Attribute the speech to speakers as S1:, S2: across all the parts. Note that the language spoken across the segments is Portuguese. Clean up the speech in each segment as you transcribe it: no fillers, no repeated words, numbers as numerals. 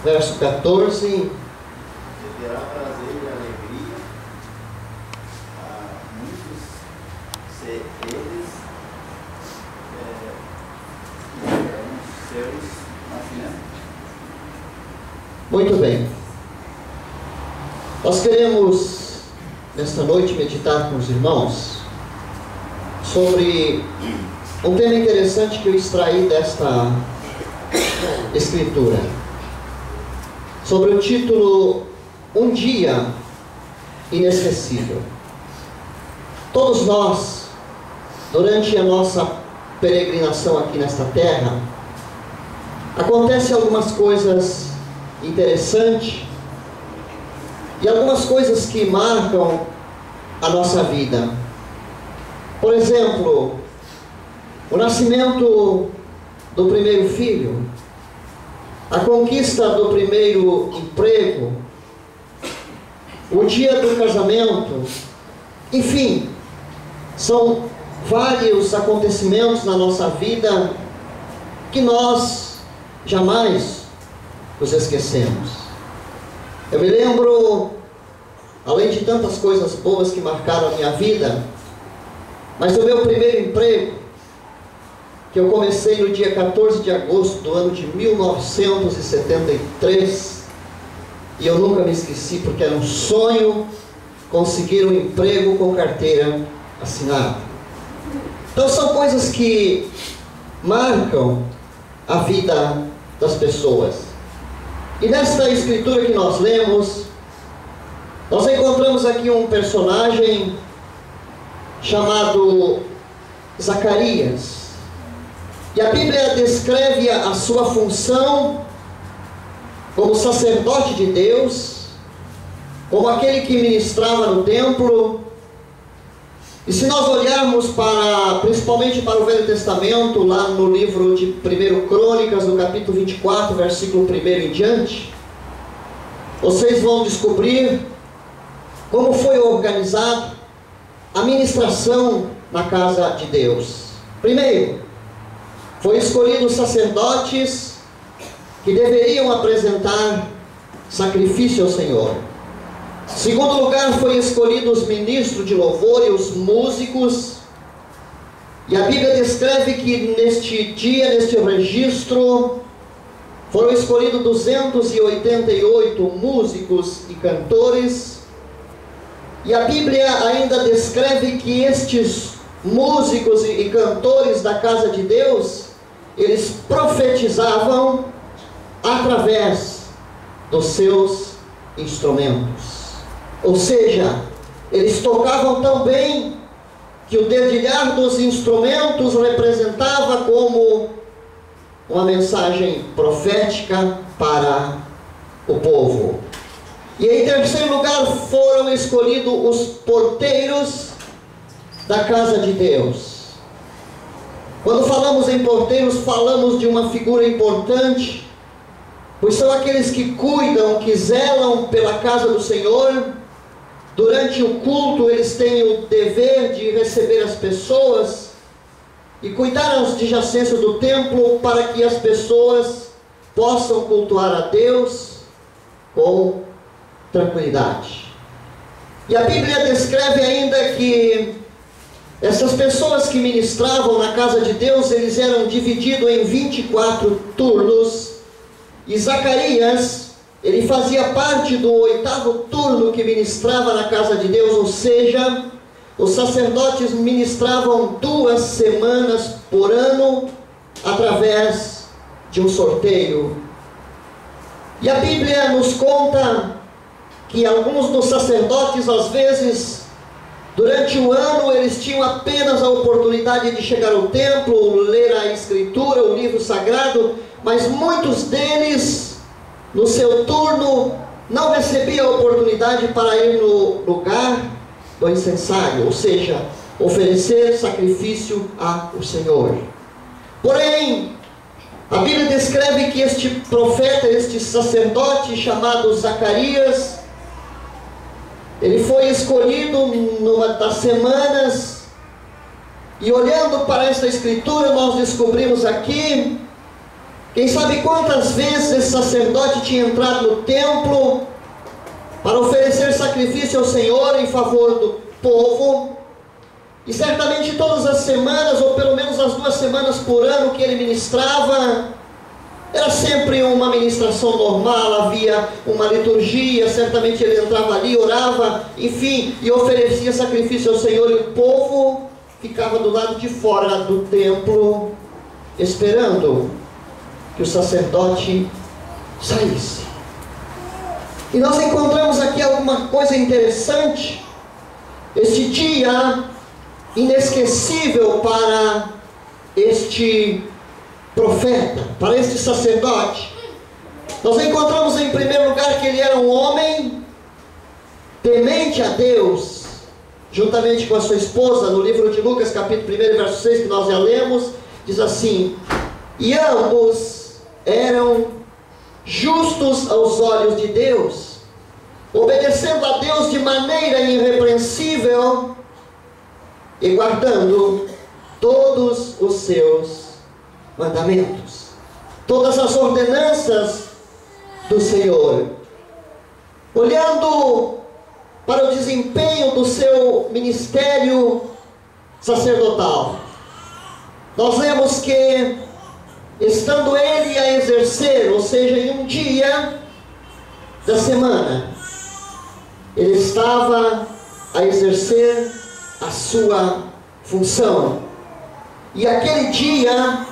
S1: verso 14.
S2: Terá prazer e alegria a muitos ser eles seus nascimentos.
S1: Muito bem. Nós queremos, nesta noite, meditar com os irmãos sobre um tema interessante que eu extraí desta escritura. Sobre o título Um Dia Inesquecível. Todos nós, durante a nossa peregrinação aqui nesta terra, acontecem algumas coisas interessantes e algumas coisas que marcam a nossa vida. Por exemplo, o nascimento do primeiro filho, a conquista do primeiro emprego, o dia do casamento, enfim, são vários acontecimentos na nossa vida que nós jamais os esquecemos. Eu me lembro, além de tantas coisas boas que marcaram a minha vida, mas o meu primeiro emprego, que eu comecei no dia 14 de agosto do ano de 1973, e eu nunca me esqueci, porque era um sonho conseguir um emprego com carteira assinada. Então são coisas que marcam a vida das pessoas. E nesta escritura que nós lemos, nós encontramos aqui um personagem chamado Zacarias. E a Bíblia descreve a sua função como sacerdote de Deus, como aquele que ministrava no templo. E se nós olharmos principalmente para o Velho Testamento, lá no livro de 1 Crônicas, no capítulo 24, versículo 1 em diante, vocês vão descobrir como foi organizado a ministração na casa de Deus. Primeiro, foi escolhido os sacerdotes que deveriam apresentar sacrifício ao Senhor. Em segundo lugar, foi escolhido os ministros de louvor e os músicos. E a Bíblia descreve que neste dia, neste registro, foram escolhidos 288 músicos e cantores. E a Bíblia ainda descreve que estes músicos e cantores da casa de Deus, eles profetizavam através dos seus instrumentos. Ou seja, eles tocavam tão bem que o dedilhar dos instrumentos representava como uma mensagem profética para o povo. E em terceiro lugar foram escolhidos os porteiros da casa de Deus. Quando falamos em porteiros, falamos de uma figura importante, pois são aqueles que cuidam, que zelam pela casa do Senhor. Durante o culto, eles têm o dever de receber as pessoas e cuidar as adjacências do templo para que as pessoas possam cultuar a Deus com tranquilidade. E a Bíblia descreve ainda que essas pessoas que ministravam na casa de Deus, eles eram divididos em 24 turnos. E Zacarias, ele fazia parte do 8º turno que ministrava na casa de Deus, ou seja, os sacerdotes ministravam 2 semanas por ano, através de um sorteio. E a Bíblia nos conta que alguns dos sacerdotes, às vezes, durante o ano, eles tinham apenas a oportunidade de chegar ao templo, ler a Escritura, o livro sagrado, mas muitos deles, no seu turno, não recebiam a oportunidade para ir no lugar do incensário, ou seja, oferecer sacrifício ao Senhor. Porém, a Bíblia descreve que este profeta, este sacerdote chamado Zacarias, ele foi escolhido numa das semanas, e olhando para esta escritura, nós descobrimos aqui Quem sabe quantas vezes esse sacerdote tinha entrado no templo para oferecer sacrifício ao Senhor em favor do povo. E certamente todas as semanas, ou pelo menos as 2 semanas por ano que ele ministrava, era sempre uma ministração normal, havia uma liturgia, certamente ele entrava ali, orava, enfim, e oferecia sacrifício ao Senhor, e o povo ficava do lado de fora do templo, esperando que o sacerdote saísse. E nós encontramos aqui alguma coisa interessante. Este dia inesquecível para este profeta, para este sacerdote. Nós encontramos em primeiro lugar que ele era um homem temente a Deus, juntamente com a sua esposa. No livro de Lucas, capítulo 1, verso 6, que nós já lemos, diz assim: e ambos eram justos aos olhos de Deus, obedecendo a Deus de maneira irrepreensível e guardando todos os seus mandamentos, todas as ordenanças do Senhor. Olhando para o desempenho do seu ministério sacerdotal, nós vemos que, estando ele a exercer, ou seja, em um dia da semana, ele estava a exercer a sua função. E aquele dia,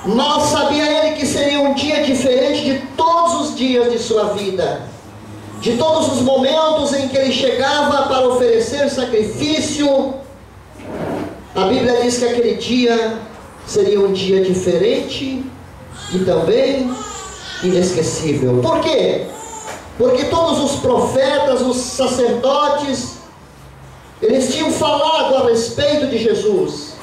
S1: mal sabia ele que seria um dia diferente de todos os dias de sua vida, de todos os momentos em que ele chegava para oferecer sacrifício. A Bíblia diz que aquele dia seria um dia diferente e também inesquecível. Por quê? Porque todos os profetas, os sacerdotes, eles tinham falado a respeito de Jesus.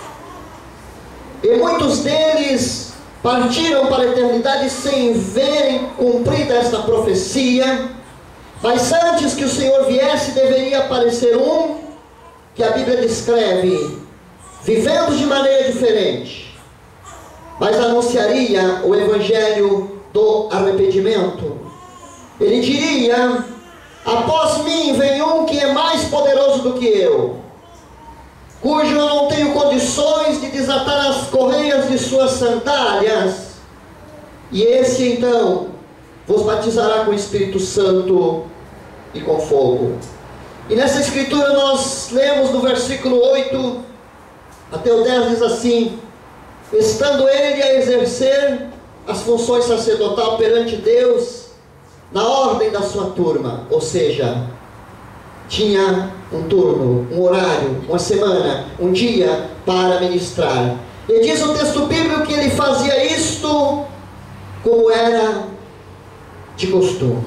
S1: E muitos deles partiram para a eternidade sem verem cumprida esta profecia. Mas antes que o Senhor viesse, deveria aparecer um que a Bíblia descreve vivendo de maneira diferente, mas anunciaria o evangelho do arrependimento. Ele diria: após mim vem um que é mais poderoso do que eu, cujo eu não tenho condições de desatar as correias de suas sandálias, e esse então vos batizará com o Espírito Santo e com fogo. E nessa escritura nós lemos no versículo 8 até o 10, diz assim: estando ele a exercer as funções sacerdotais perante Deus, na ordem da sua turma, ou seja, tinha um turno, um horário, uma semana, um dia para ministrar. E diz o texto bíblico que ele fazia isto como era de costume.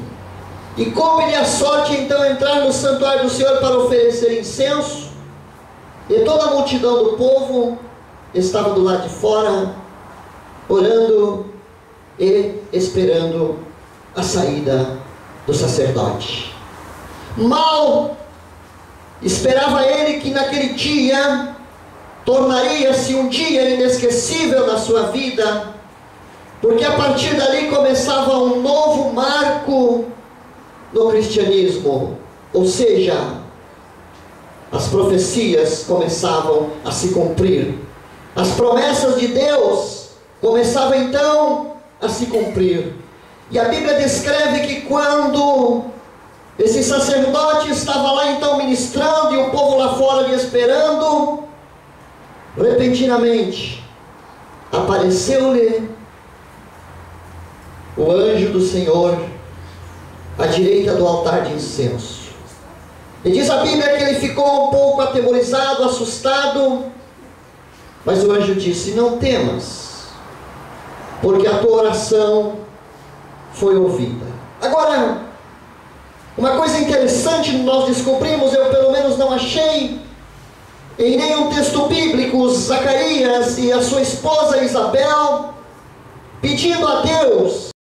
S1: E coube-lhe a sorte então entrar no santuário do Senhor para oferecer incenso, e toda a multidão do povo estava do lado de fora, orando e esperando a saída do sacerdote. Mal esperava ele que naquele dia tornaria-se um dia inesquecível na sua vida, porque a partir dali começava um novo marco no cristianismo, ou seja, as profecias começavam a se cumprir, as promessas de Deus começavam então a se cumprir. E a Bíblia descreve que quando esse sacerdote estava lá então ministrando e o povo lá fora lhe esperando, repentinamente apareceu-lhe o anjo do Senhor à direita do altar de incenso. E diz a Bíblia que ele ficou um pouco atemorizado, assustado, mas o anjo disse: não temas, porque a tua oração foi ouvida. Agora, uma coisa interessante nós descobrimos, eu pelo menos não achei em nenhum texto bíblico, Zacarias e a sua esposa Isabel pedindo a Deus